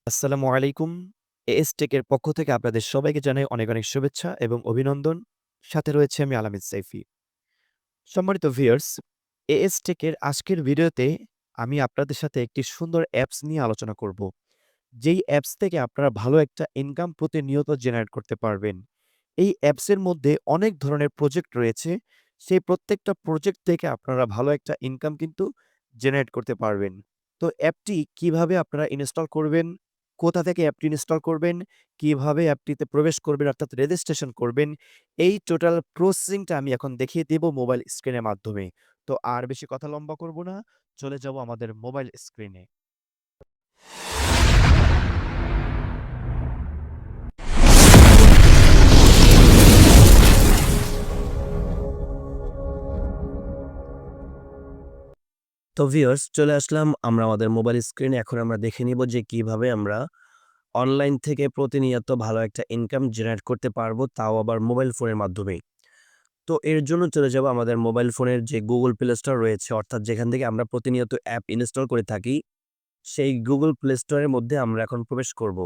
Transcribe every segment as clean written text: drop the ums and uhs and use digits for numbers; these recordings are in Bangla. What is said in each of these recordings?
আসসালামু আলাইকুম। এএস টেকের পক্ষ থেকে আপনাদের সবাইকে জানাই অনেক, অনেক শুভেচ্ছা এবং অভিনন্দন। সাথে রয়েছে আমি আলামিন সাইফি। সম্মানিত ভিউয়ার্স, এএস টেকের আজকের ভিডিওতে আমি আপনাদের সাথে একটি সুন্দর অ্যাপস নিয়ে আলোচনা করব। যেই অ্যাপস থেকে আপনারা ভালো একটা ইনকাম প্রতিনিয়ত জেনারেট করতে পারবেন। এই অ্যাপসের মধ্যে অনেক ধরনের প্রজেক্ট রয়েছে। সেই প্রত্যেকটা প্রজেক্ট থেকে আপনারা ভালো একটা ইনকাম কিন্তু জেনারেট করতে পারবেন। তো অ্যাপটি কিভাবে আপনারা ইনস্টল করবেন, কোথা থেকে অ্যাপটি ইনস্টল করবেন, কিভাবে অ্যাপটিতে প্রবেশ করবেন অর্থাৎ রেজিস্ট্রেশন করবেন, এই টোটাল প্রসেসিংটা আমি এখন দেখিয়ে দেব মোবাইল স্ক্রিনের মাধ্যমে। তো আর বেশি কথা লম্বা করব না, চলে যাব আমাদের মোবাইল স্ক্রিনে। তো ভিউয়ার্স চলে আসলাম আমরা আমাদের মোবাইল স্ক্রিনে। এখন আমরা দেখে নিব যে কিভাবে আমরা অনলাইন থেকে প্রতিনিয়ত ভালো একটা ইনকাম জেনারেট করতে পারবো, তাও আবার মোবাইল ফোনের মাধ্যমেই। তো এর জন্য চলে যাব আমাদের মোবাইল ফোনের যে Google Play Store রয়েছে, অর্থাৎ যেখান থেকে আমরা প্রতিনিয়ত অ্যাপ ইনস্টল করে থাকি, সেই Google Play Store এর মধ্যে আমরা এখন প্রবেশ করব।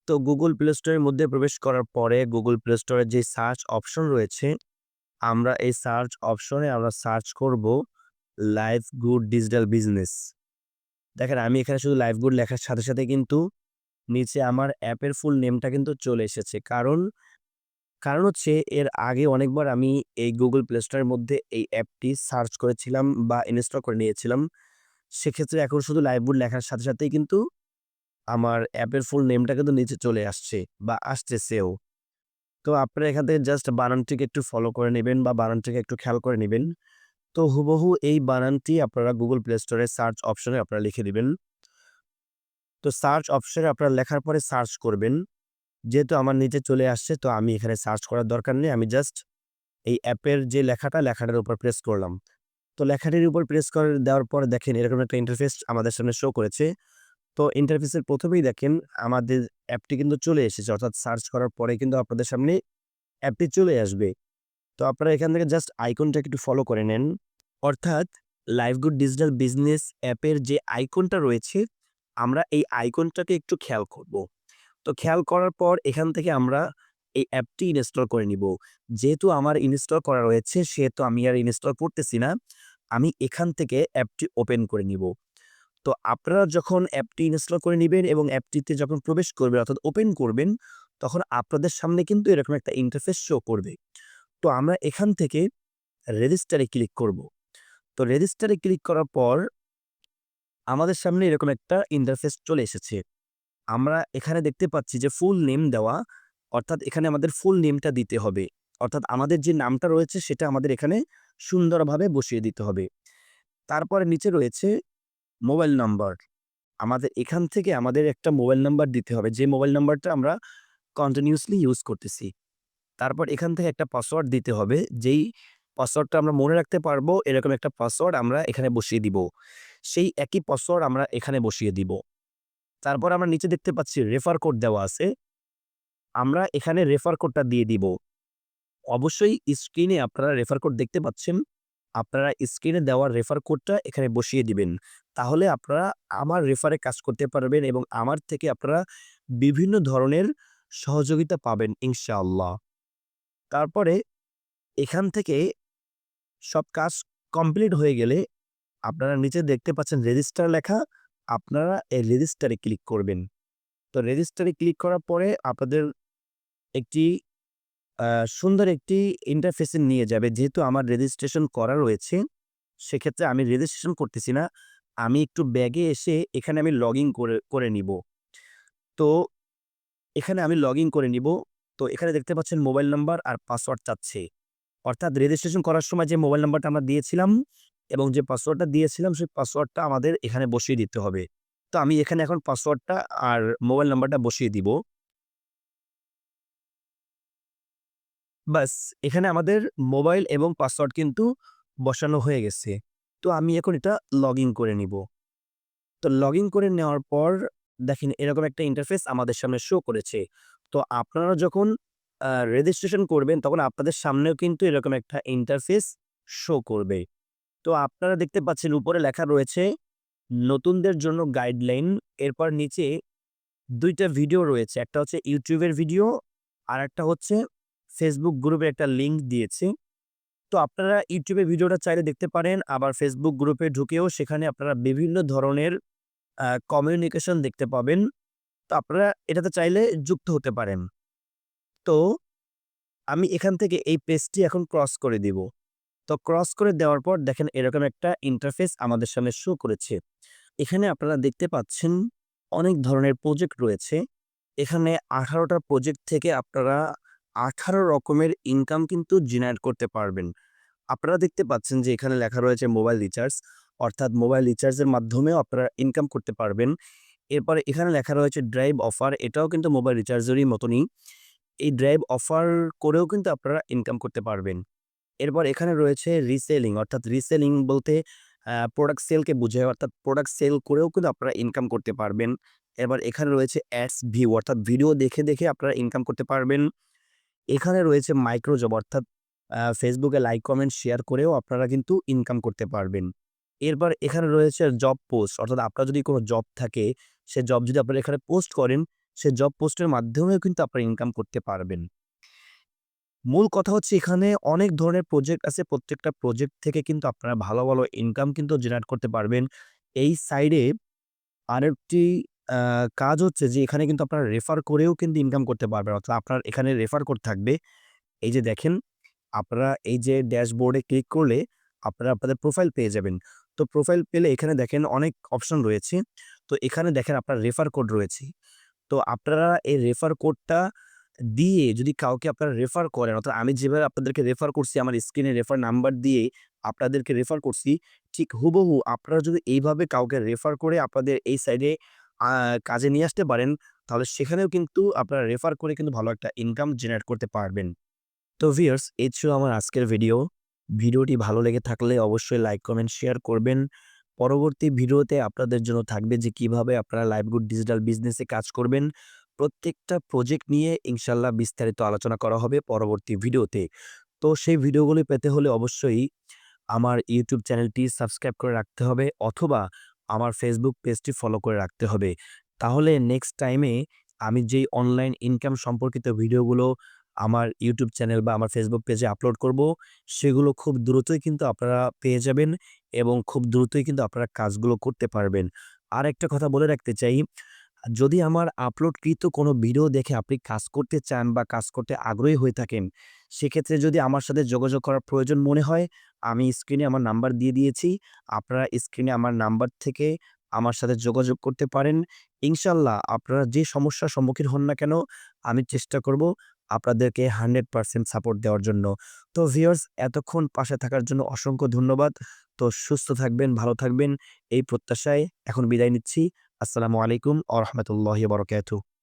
তো Google Play Store এর মধ্যে প্রবেশ করার পরে Google Play Store এর যে সার্চ অপশন রয়েছে, আমরা এই সার্চ অপশনে আমরা সার্চ করব লাইভ গুড ডিজিটাল বিজনেস। দেখেন আমি এখানে শুধু লাইভ গুড লেখার সাথে, সাথে কিন্তু নিচে আমার অ্যাপের ফুল নেমটা কিন্তু চলে এসেছে। কারণ হচ্ছে এর আগে অনেকবার আমি এই Google Play Store এর মধ্যে এই অ্যাপটি সার্চ করেছিলাম বা ইনস্টল করে নিয়েছিলাম। সেক্ষেত্রে এখন শুধু লাইভ গুড লেখার সাথে, সাথেই কিন্তু আমার অ্যাপের ফুল নেমটা কিন্তু নিচে চলে আসছে বা আসতেছেও। তো আপনারা এখান থেকে জাস্ট বানানটিকে একটু ফলো করে নিবেন বা বানানটিকে একটু খেয়াল করে নিবেন। তো হুবহু এই বানানটি আপনারা Google Play Store এর সার্চ অপশনে আপনারা লিখে দিবেন। তো সার্চ অপশনে আপনারা লেখার পরে সার্চ করবেন। যেহেতু আমার নিচে চলে আসছে, তো আমি এখানে সার্চ করার দরকার নেই। আমি জাস্ট এই অ্যাপের যে লেখাটার উপর প্রেস করলাম। তো লেখাটির উপর প্রেস করে দেওয়ার পরে দেখেন এরকম একটা ইন্টারফেস আমাদের সামনে শো করেছে। তো ইন্টারফেসের ১ম এই দেখেন আমাদের অ্যাপটি কিন্তু চলে এসেছে। অর্থাৎ সার্চ করার পরে কিন্তু আপনাদের সামনে অ্যাপটি চলে আসবে। তো আপনারা এখান থেকে জাস্ট আইকনটাকে একটু ফলো করে নেন। অর্থাৎ লাইভ গুড ডিজিটাল বিজনেস অ্যাপের যে আইকনটা রয়েছে, আমরা এই আইকনটাকে একটু খেয়াল করব। তো খেয়াল করার পর এখান থেকে আমরা এই অ্যাপটি ইনস্টল করে নিব। যেহেতু আমার ইনস্টল করা রয়েছে, সেহেতু আমি আর ইনস্টল করতেছি না। আমি এখান থেকে অ্যাপটি ওপেন করে নিব। তো আপনারা যখন অ্যাপটি ইনস্টল করে নিবেন এবং অ্যাপটিতে যখন প্রবেশ করবেন অর্থাৎ ওপেন করবেন, তখন আপনাদের সামনে কিন্তু এরকম একটা ইন্টারফেস শো করবে। তো আমরা এখান থেকে রেজিস্টারে ক্লিক করব। তো রেজিস্টারে ক্লিক করার পর আমাদের সামনে এরকম একটা ইন্টারফেস চলে এসেছে। আমরা এখানে দেখতে পাচ্ছি যে ফুল নেম দেওয়া, অর্থাৎ এখানে আমাদের ফুল নেমটা দিতে হবে। অর্থাৎ আমাদের যে নামটা রয়েছে সেটা আমাদের এখানে সুন্দরভাবে বসিয়ে দিতে হবে। তারপরে নিচে রয়েছে মোবাইল নাম্বার। আমাদের এখান থেকে আমাদের একটা মোবাইল নাম্বার দিতে হবে, যে মোবাইল নাম্বারটা আমরা কন্টিনিউয়াসলি ইউজ করতেছি। তারপর এখান থেকে একটা পাসওয়ার্ড দিতে হবে, যেই পাসওয়ার্ডটা আমরা মনে রাখতে পারবো এরকম একটা পাসওয়ার্ড আমরা এখানে বসিয়ে দিব। সেই একই পাসওয়ার্ড আমরা এখানে বসিয়ে দিব। তারপর আমরা নিচে দেখতে পাচ্ছি রেফার কোড দেওয়া আছে। আমরা এখানে রেফার কোডটা দিয়ে দিব। অবশ্যই স্ক্রিনে আপনারা রেফার কোড দেখতে পাচ্ছেন। আপনারা স্ক্রিনে দেওয়া রেফার কোডটা এখানে বসিয়ে দিবেন। তাহলে আপনারা আমার রেফারে কাজ করতে পারবেন এবং আমার থেকে আপনারা বিভিন্ন ধরনের সহযোগিতা পাবেন ইনশাআল্লাহ। তারপরে এখান থেকে সব কাজ কমপ্লিট হয়ে গেলে আপনারা নিচে দেখতে পাচ্ছেন রেজিস্টার লেখা। আপনারা এই রেজিস্টারে ক্লিক করবেন। তো রেজিস্টারে ক্লিক করার পরে আপনাদের একটি আ সুন্দর একটি ইন্টারফেসে নিয়ে যাবে। যেহেতু আমার রেজিস্ট্রেশন করা রয়েছে, সেক্ষেত্রে আমি রেজিস্ট্রেশন করতেছি না। আমি একটু ব্যাগে এসে এখানে আমি লগইন করে নিবো। তো এখানে আমি লগইন করে নিবো। তো এখানে দেখতে পাচ্ছেন মোবাইল নাম্বার আর পাসওয়ার্ড চাচ্ছে। অর্থাৎ রেজিস্ট্রেশন করার সময় যে মোবাইল নাম্বারটা আমরা দিয়েছিলাম এবং যে পাসওয়ার্ডটা দিয়েছিলাম, সেই পাসওয়ার্ডটা আমাদের এখানে বসিয়ে দিতে হবে। তো আমি এখানে এখন পাসওয়ার্ডটা আর মোবাইল নাম্বারটা বসিয়ে দিব। বাস এখানে আমাদের মোবাইল এবং পাসওয়ার্ড কিন্তু বসানো হয়ে গেছে। তো আমি এখন এটা লগইন করে নিব। তো লগইন করে নেওয়ার পর দেখেন এরকম একটা ইন্টারফেস আমাদের সামনে শো করেছে। তো আপনারা যখন রেজিস্ট্রেশন করবেন তখন আপনাদের সামনেও কিন্তু এরকম একটা ইন্টারফেস শো করবে। তো আপনারা দেখতে পাচ্ছেন উপরে লেখা রয়েছে নতুনদের জন্য গাইডলাইন। এরপর নিচে ২ টা ভিডিও রয়েছে। একটা হচ্ছে YouTube এর ভিডিও, আরেকটা হচ্ছে Facebook গ্রুপের একটা লিঙ্ক দিয়েছি। তো আপনারা YouTube এ ভিডিওটা চাইলে দেখতে পারেন। আবার Facebook গ্রুপে ঢুকেও সেখানে আপনারা বিভিন্ন ধরনের কমিউনিকেশন দেখতে পাবেন। তো আপনারা এটাতে চাইলে যুক্ত হতে পারেন। তো আমি এখান থেকে এই পেজটি এখন ক্রস করে দিব। তো ক্রস করে দেওয়ার পর দেখেন এরকম একটা ইন্টারফেস আমাদের সামনে শো করেছে। এখানে আপনারা দেখতে পাচ্ছেন অনেক ধরনের প্রজেক্ট রয়েছে। এখানে ১৮ টা প্রজেক্ট থেকে আপনারা ১৮ রকমের ইনকাম কিন্তু জেনারেট করতে পারবেন। আপনারা দেখতে পাচ্ছেন যে এখানে লেখা রয়েছে মোবাইল রিচার্জ, অর্থাৎ মোবাইল রিচার্জের মাধ্যমেও আপনারা ইনকাম করতে পারবেন। এরপরে এখানে লেখা রয়েছে ড্রাইভ অফার, এটাও কিন্তু মোবাইল রিচার্জেরই মতনই। এই ড্রাইভ অফার করেও কিন্তু আপনারা ইনকাম করতে পারবেন। এরপর এখানে রয়েছে রিসেলিং, অর্থাৎ রিসেলিং বলতে প্রোডাক্ট সেলকে বোঝায়, অর্থাৎ প্রোডাক্ট সেল করেও কিন্তু আপনারা ইনকাম করতে পারবেন। এবার এখানে রয়েছে অ্যাডস ভিউ, অর্থাৎ ভিডিও দেখে আপনারা ইনকাম করতে পারবেন। এখানে রয়েছে মাইক্রো জব, অর্থাৎ Facebook এ লাইক, কমেন্ট, শেয়ার করেও আপনারা কিন্তু ইনকাম করতে পারবেন। এরপর এখানে রয়েছে জব পোস্ট, অর্থাৎ আপনার যদি কোনো জব থাকে, সে জব যদি আপনারা এখানে পোস্ট করেন, সে জব পোস্টের মাধ্যমেও কিন্তু আপনারা ইনকাম করতে পারবেন। মূল কথা হচ্ছে এখানে অনেক ধরনের প্রজেক্ট আছে। প্রত্যেকটা প্রজেক্ট থেকে কিন্তু আপনারা ভালো ইনকাম কিন্তু জেনারেট করতে পারবেন। এই সাইডে আরেকটি আ কাজ হচ্ছে যে এখানে কিন্তু আপনারা রেফার করেও কিন্তু ইনকাম করতে পারবেন। অর্থাৎ আপনার এখানে রেফার কোড থাকবে। এই যে দেখেন, আপনারা এই যে ড্যাশবোর্ডে ক্লিক করলে আপনারা আপনাদের প্রোফাইল পেয়ে যাবেন। তো প্রোফাইল পেলে এখানে দেখেন অনেক অপশন রয়েছে। তো এখানে দেখেন আপনার রেফার কোড রয়েছে। তো আপনারা এই রেফার কোডটা দিয়ে যদি কাউকে আপনারা রেফার করেন, অর্থাৎ আমি যেভাবে আপনাদেরকে রেফার করছি, আমার স্ক্রিনে রেফার নাম্বার দিয়ে আপনাদেরকে রেফার করছি, ঠিক হুবহু আপনারা যদি এইভাবে কাউকে রেফার করে আপনাদের এই সাইডে আ কাজে নিয়ে আসতে পারেন, তাহলে সেখানেও কিন্তু আপনারা রেফার করে কিন্তু ভালো একটা ইনকাম জেনারেট করতে পারবেন। তো ভিউয়ার্স, এই ছিল আমার আজকের ভিডিও। ভিডিওটি ভালো লেগে থাকলে অবশ্যই লাইক, কমেন্ট, শেয়ার করবেন। পরবর্তী ভিডিওতে আপনাদের জন্য থাকবে যে কিভাবে আপনারা লাইভগুড ডিজিটাল বিজনেসে কাজ করবেন। প্রত্যেকটা প্রজেক্ট নিয়ে ইনশাআল্লাহ বিস্তারিত আলোচনা করা হবে পরবর্তী ভিডিওতে। তো সেই ভিডিওগুলি পেতে হলে অবশ্যই আমার YouTube চ্যানেলটি সাবস্ক্রাইব করে রাখতে হবে, অথবা আমার Facebook পেজটি ফলো করে রাখতে হবে। তাহলে নেক্সট টাইমে আমি যেই অনলাইন ইনকাম সম্পর্কিত ভিডিওগুলো আমার YouTube চ্যানেল বা আমার Facebook পেজে আপলোড করব, সেগুলো খুব দ্রুতই কিন্তু আপনারা পেয়ে যাবেন এবং খুব দ্রুতই কিন্তু আপনারা কাজগুলো করতে পারবেন। আরেকটা কথা বলে রাখতে চাই, যদি আমার আপলোডকৃত কোনো ভিডিও দেখে আপনি কাজ করতে চান বা কাজ করতে আগ্রহী হয়ে থাকেন, সেক্ষেত্রে যদি আমার সাথে যোগাযোগ করার প্রয়োজন মনে হয়, আমি স্ক্রিনে আমার নাম্বার দিয়ে দিয়েছি। আপনারা স্ক্রিনে আমার নাম্বার থেকে আমার সাথে যোগাযোগ করতে পারেন। ইনশাআল্লাহ আপনারা যে সমস্যার সম্মুখীন হন না কেন, আমি চেষ্টা করব আপনাদেরকে 100% সাপোর্ট দেওয়ার জন্য। তো ভিউয়ার্স, এতক্ষণ পাশে থাকার জন্য অসংখ্য ধন্যবাদ। তো সুস্থ থাকবেন, ভালো থাকবেন এই প্রত্যাশায় এখন বিদায় নিচ্ছি। আসসালামু আলাইকুম ওয়া রাহমাতুল্লাহি ওয়া বারাকাতুহু।